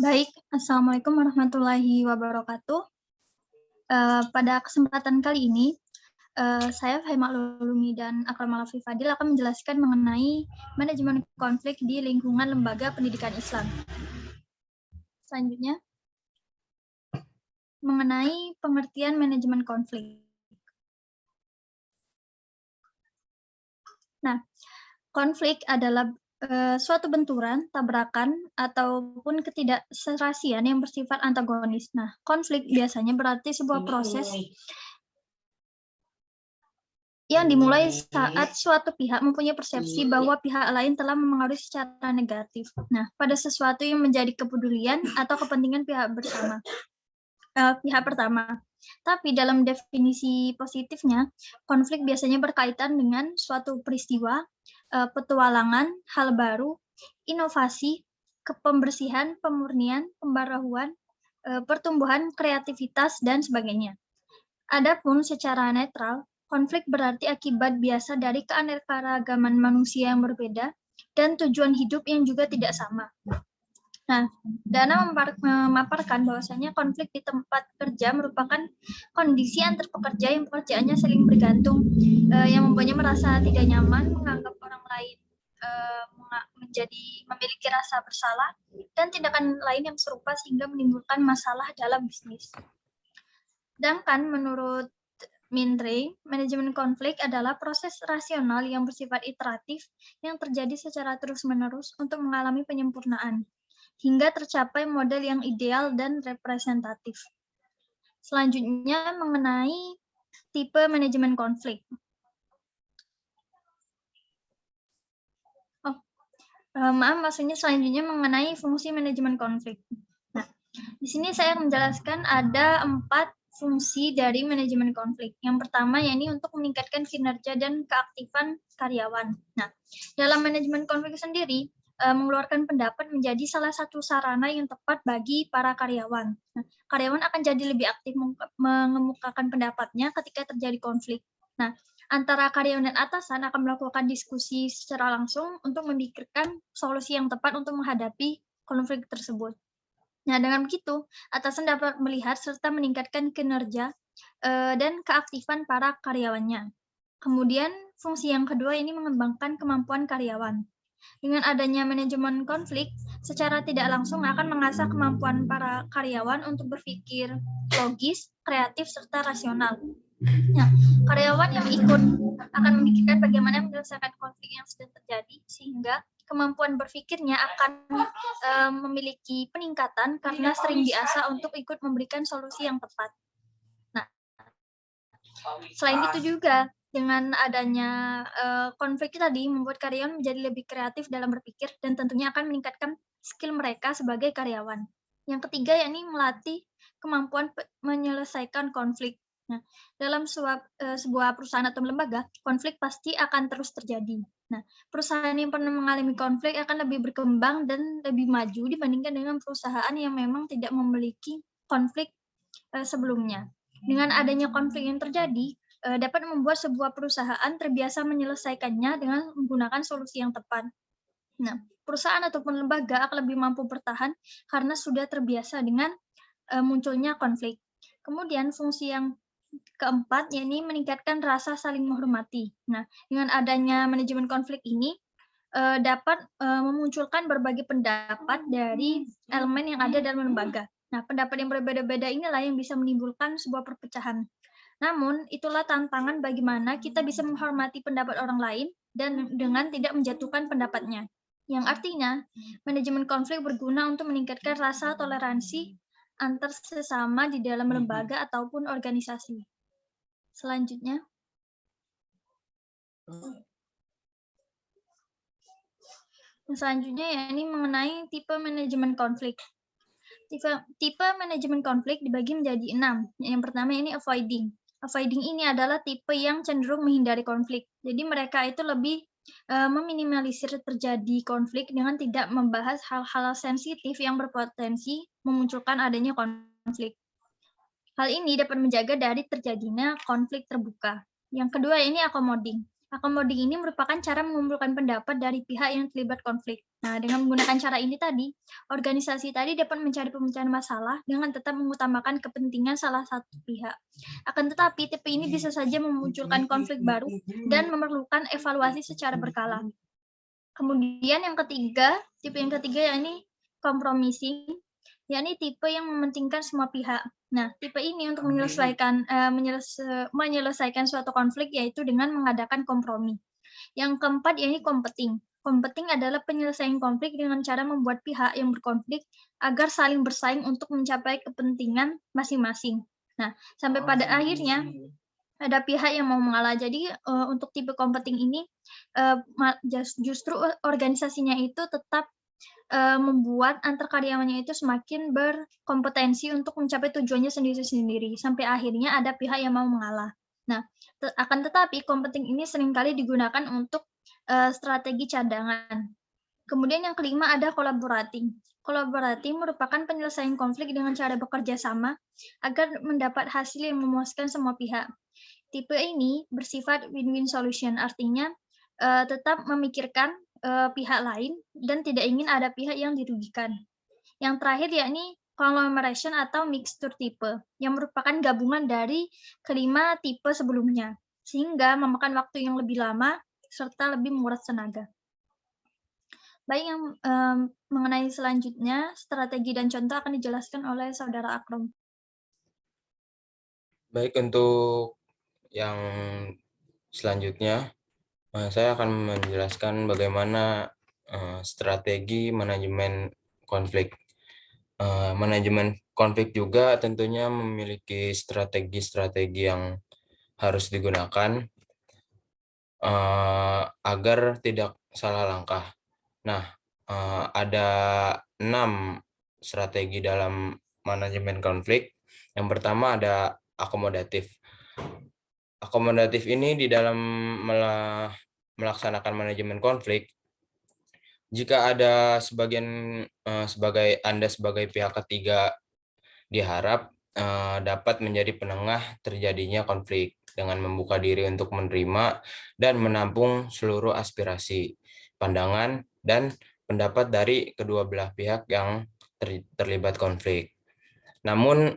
Baik, Assalamualaikum warahmatullahi wabarakatuh. Pada kesempatan kali ini, saya Fahimak Lulumi dan Akram Alfi Fadil akan menjelaskan mengenai manajemen konflik di lingkungan lembaga pendidikan Islam. Selanjutnya, mengenai pengertian manajemen konflik. Nah, konflik adalah suatu benturan, tabrakan, ataupun ketidakserasian yang bersifat antagonis. Nah, konflik biasanya berarti sebuah proses yang dimulai saat suatu pihak mempunyai persepsi bahwa pihak lain telah memengaruhi secara negatif. Nah, pada sesuatu yang menjadi kepedulian atau kepentingan pihak pertama. Tapi dalam definisi positifnya, konflik biasanya berkaitan dengan suatu peristiwa, petualangan, hal baru, inovasi, kepembersihan, pemurnian, pembarahuan, pertumbuhan, kreativitas, dan sebagainya. Adapun secara netral, konflik berarti akibat biasa dari keanekaragaman manusia yang berbeda dan tujuan hidup yang juga tidak sama. Nah, Dana memaparkan bahwasanya konflik di tempat kerja merupakan kondisi antar pekerja yang pekerjaannya saling bergantung, yang membuatnya merasa tidak nyaman, menganggap orang lain memiliki rasa bersalah, dan tindakan lain yang serupa sehingga menimbulkan masalah dalam bisnis. Sedangkan menurut Mindre, manajemen konflik adalah proses rasional yang bersifat iteratif yang terjadi secara terus-menerus untuk mengalami penyempurnaan, hingga tercapai model yang ideal dan representatif. Selanjutnya mengenai tipe manajemen konflik. Maksudnya selanjutnya mengenai fungsi manajemen konflik. Nah, di sini saya menjelaskan ada 4 fungsi dari manajemen konflik. Yang pertama yakni untuk meningkatkan kinerja dan keaktifan karyawan. Nah, dalam manajemen konflik sendiri, mengeluarkan pendapat menjadi salah satu sarana yang tepat bagi para karyawan. Nah, karyawan akan jadi lebih aktif mengemukakan pendapatnya ketika terjadi konflik. Nah, antara karyawan dan atasan akan melakukan diskusi secara langsung untuk memikirkan solusi yang tepat untuk menghadapi konflik tersebut. Nah, dengan begitu, atasan dapat melihat serta meningkatkan kinerja dan keaktifan para karyawannya. Kemudian, fungsi yang kedua ini mengembangkan kemampuan karyawan. Dengan adanya manajemen konflik, secara tidak langsung akan mengasah kemampuan para karyawan untuk berpikir logis, kreatif, serta rasional. Nah, karyawan yang ikut akan memikirkan bagaimana menyelesaikan konflik yang sedang terjadi, sehingga kemampuan berpikirnya akan memiliki peningkatan karena sering diasah untuk ikut memberikan solusi yang tepat. Nah, selain itu juga dengan adanya konflik tadi membuat karyawan menjadi lebih kreatif dalam berpikir dan tentunya akan meningkatkan skill mereka sebagai karyawan. Yang ketiga yakni melatih kemampuan menyelesaikan konflik. Nah, dalam sebuah perusahaan atau lembaga, konflik pasti akan terus terjadi. Nah, perusahaan yang pernah mengalami konflik akan lebih berkembang dan lebih maju dibandingkan dengan perusahaan yang memang tidak memiliki konflik sebelumnya. Dengan adanya konflik yang terjadi, dapat membuat sebuah perusahaan terbiasa menyelesaikannya dengan menggunakan solusi yang tepat. Nah, perusahaan ataupun lembaga akan lebih mampu bertahan karena sudah terbiasa dengan munculnya konflik. Kemudian fungsi yang keempat, yakni meningkatkan rasa saling menghormati. Nah, dengan adanya manajemen konflik ini, dapat memunculkan berbagai pendapat dari elemen yang ada dalam lembaga. Nah, pendapat yang berbeda-beda inilah yang bisa menimbulkan sebuah perpecahan. Namun, itulah tantangan bagaimana kita bisa menghormati pendapat orang lain dan dengan tidak menjatuhkan pendapatnya. Yang artinya, manajemen konflik berguna untuk meningkatkan rasa toleransi antar sesama di dalam lembaga ataupun organisasi. Selanjutnya, yakni mengenai tipe manajemen konflik. Tipe manajemen konflik dibagi menjadi 6. Yang pertama ini avoiding. Avoiding ini adalah tipe yang cenderung menghindari konflik. Jadi mereka itu lebih meminimalisir terjadi konflik dengan tidak membahas hal-hal sensitif yang berpotensi memunculkan adanya konflik. Hal ini dapat menjaga dari terjadinya konflik terbuka. Yang kedua ini accommodating. Accommodating ini merupakan cara mengumpulkan pendapat dari pihak yang terlibat konflik. Nah, dengan menggunakan cara ini tadi, organisasi tadi dapat mencari pemecahan masalah dengan tetap mengutamakan kepentingan salah satu pihak. Akan tetapi, tipe ini bisa saja memunculkan konflik baru dan memerlukan evaluasi secara berkala. Kemudian yang ketiga, tipe yang ketiga yakni compromising, yakni tipe yang mementingkan semua pihak. Nah, tipe ini untuk menyelesaikan suatu konflik yaitu dengan mengadakan kompromi. Yang keempat yakni competing. Competing adalah penyelesaian konflik dengan cara membuat pihak yang berkonflik agar saling bersaing untuk mencapai kepentingan masing-masing. Nah, sampai pada akhirnya ada pihak yang mau mengalah. Jadi untuk tipe competing ini justru organisasinya itu tetap membuat antar karyawannya itu semakin berkompetensi untuk mencapai tujuannya sendiri-sendiri, sampai akhirnya ada pihak yang mau mengalah. Nah, akan tetapi competing ini seringkali digunakan untuk strategi cadangan. Kemudian yang kelima ada collaborating. Collaborating merupakan penyelesaian konflik dengan cara bekerja sama agar mendapat hasil yang memuaskan semua pihak. Tipe ini bersifat win-win solution, artinya tetap memikirkan pihak lain dan tidak ingin ada pihak yang dirugikan. Yang terakhir yakni conglomeration atau mixture tipe, yang merupakan gabungan dari kelima tipe sebelumnya, sehingga memakan waktu yang lebih lama serta lebih menguras tenaga. Baik, yang mengenai selanjutnya, strategi dan contoh akan dijelaskan oleh Saudara Akrom. Baik, untuk yang selanjutnya, saya akan menjelaskan bagaimana strategi manajemen konflik. Manajemen konflik juga tentunya memiliki strategi-strategi yang harus digunakan agar tidak salah langkah. Nah, ada 6 strategi dalam manajemen konflik. Yang pertama ada akomodatif. Akomodatif ini di dalam melaksanakan manajemen konflik, jika ada Anda sebagai pihak ketiga diharap dapat menjadi penengah terjadinya konflik dengan membuka diri untuk menerima dan menampung seluruh aspirasi, pandangan, dan pendapat dari kedua belah pihak yang terlibat konflik. Namun,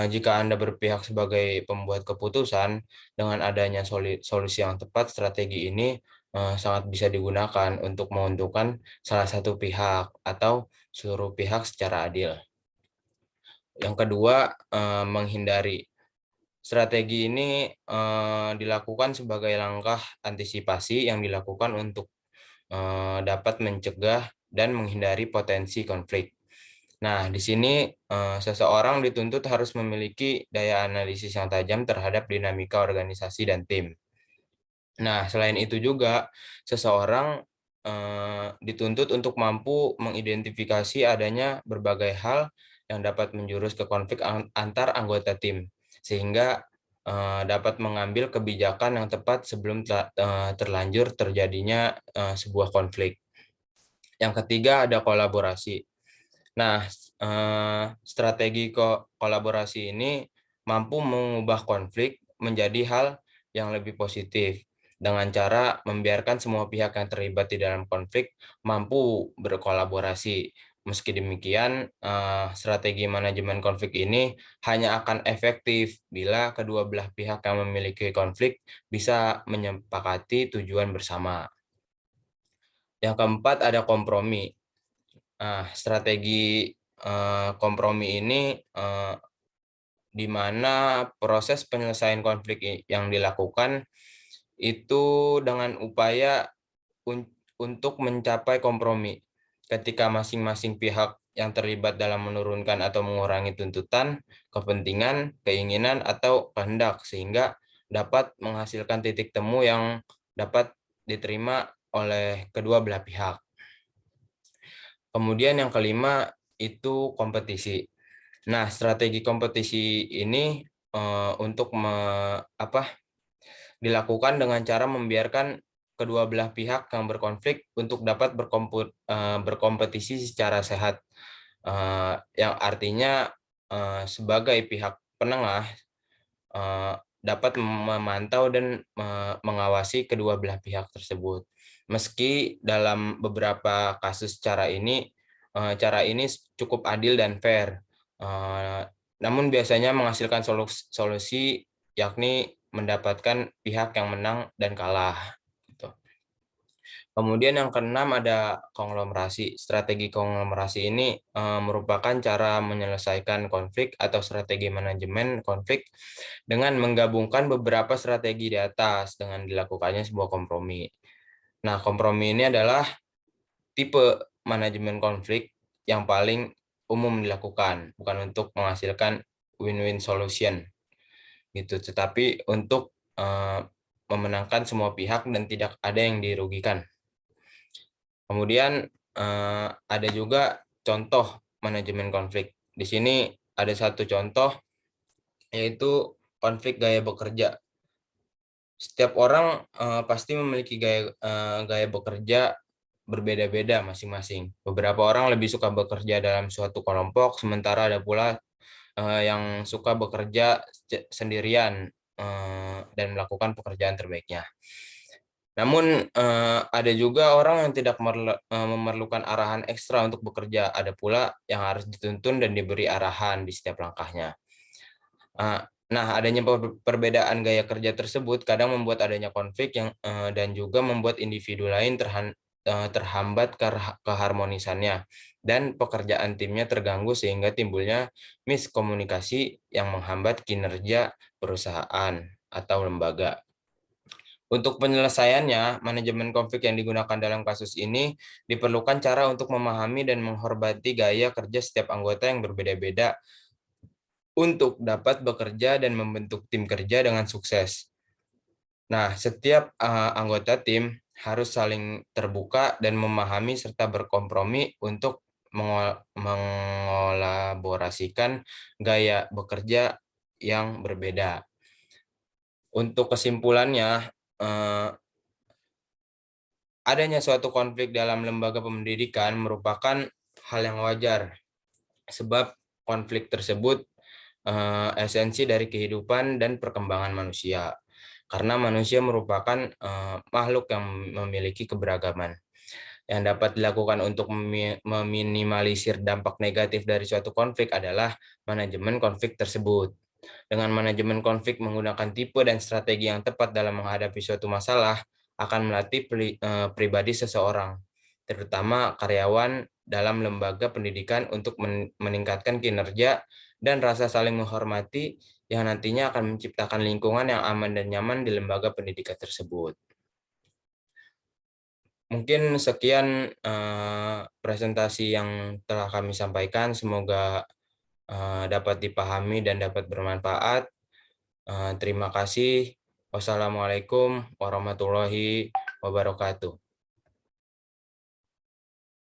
jika Anda berpihak sebagai pembuat keputusan, dengan adanya solusi yang tepat, strategi ini sangat bisa digunakan untuk menguntungkan salah satu pihak atau seluruh pihak secara adil. Yang kedua, menghindari. Strategi ini dilakukan sebagai langkah antisipasi yang dilakukan untuk dapat mencegah dan menghindari potensi konflik. Nah, di sini seseorang dituntut harus memiliki daya analisis yang tajam terhadap dinamika organisasi dan tim. Nah, selain itu juga seseorang dituntut untuk mampu mengidentifikasi adanya berbagai hal yang dapat menjurus ke konflik antar anggota tim, sehingga dapat mengambil kebijakan yang tepat sebelum terlanjur terjadinya sebuah konflik. Yang ketiga ada kolaborasi. Nah, strategi kolaborasi ini mampu mengubah konflik menjadi hal yang lebih positif dengan cara membiarkan semua pihak yang terlibat di dalam konflik mampu berkolaborasi. Meski demikian, strategi manajemen konflik ini hanya akan efektif bila kedua belah pihak yang memiliki konflik bisa menyepakati tujuan bersama. Yang keempat ada kompromi. Strategi kompromi ini di mana proses penyelesaian konflik yang dilakukan itu dengan upaya untuk mencapai kompromi ketika masing-masing pihak yang terlibat dalam menurunkan atau mengurangi tuntutan, kepentingan, keinginan, atau kehendak sehingga dapat menghasilkan titik temu yang dapat diterima oleh kedua belah pihak. Kemudian yang kelima itu kompetisi. Nah, strategi kompetisi ini dilakukan dengan cara membiarkan kedua belah pihak yang berkonflik untuk dapat berkompetisi secara sehat, yang artinya sebagai pihak penengah dapat memantau dan mengawasi kedua belah pihak tersebut. Meski dalam beberapa kasus cara ini cukup adil dan fair, namun biasanya menghasilkan solusi yakni mendapatkan pihak yang menang dan kalah. Gitu. Kemudian yang keenam ada konglomerasi. Strategi konglomerasi ini merupakan cara menyelesaikan konflik atau strategi manajemen konflik dengan menggabungkan beberapa strategi di atas dengan dilakukannya sebuah kompromi. Nah, kompromi ini adalah tipe manajemen konflik yang paling umum dilakukan, bukan untuk menghasilkan win-win solution gitu, tetapi untuk memenangkan semua pihak dan tidak ada yang dirugikan. Kemudian ada juga contoh manajemen konflik. Di sini ada satu contoh, yaitu konflik gaya bekerja. Setiap orang pasti memiliki gaya bekerja berbeda-beda masing-masing. Beberapa orang lebih suka bekerja dalam suatu kelompok, sementara ada pula yang suka bekerja sendirian dan melakukan pekerjaan terbaiknya. Namun ada juga orang yang tidak memerlukan arahan ekstra untuk bekerja. Ada pula yang harus dituntun dan diberi arahan di setiap langkahnya. Nah, adanya perbedaan gaya kerja tersebut kadang membuat adanya konflik dan juga membuat individu lain terhambat keharmonisannya dan pekerjaan timnya terganggu sehingga timbulnya miskomunikasi yang menghambat kinerja perusahaan atau lembaga. Untuk penyelesaiannya, manajemen konflik yang digunakan dalam kasus ini diperlukan cara untuk memahami dan menghormati gaya kerja setiap anggota yang berbeda-beda untuk dapat bekerja dan membentuk tim kerja dengan sukses. Nah, setiap anggota tim harus saling terbuka dan memahami serta berkompromi untuk mengolaborasikan gaya bekerja yang berbeda. Untuk kesimpulannya, adanya suatu konflik dalam lembaga pendidikan merupakan hal yang wajar, sebab konflik tersebut esensi dari kehidupan dan perkembangan manusia. Karena manusia merupakan makhluk yang memiliki keberagaman. Yang dapat dilakukan untuk meminimalisir dampak negatif dari suatu konflik adalah manajemen konflik tersebut. Dengan manajemen konflik menggunakan tipe dan strategi yang tepat dalam menghadapi suatu masalah akan melatih pribadi seseorang, terutama karyawan dalam lembaga pendidikan untuk meningkatkan kinerja dan rasa saling menghormati yang nantinya akan menciptakan lingkungan yang aman dan nyaman di lembaga pendidikan tersebut. Mungkin sekian presentasi yang telah kami sampaikan, semoga dapat dipahami dan dapat bermanfaat. Terima kasih. Wassalamualaikum warahmatullahi wabarakatuh.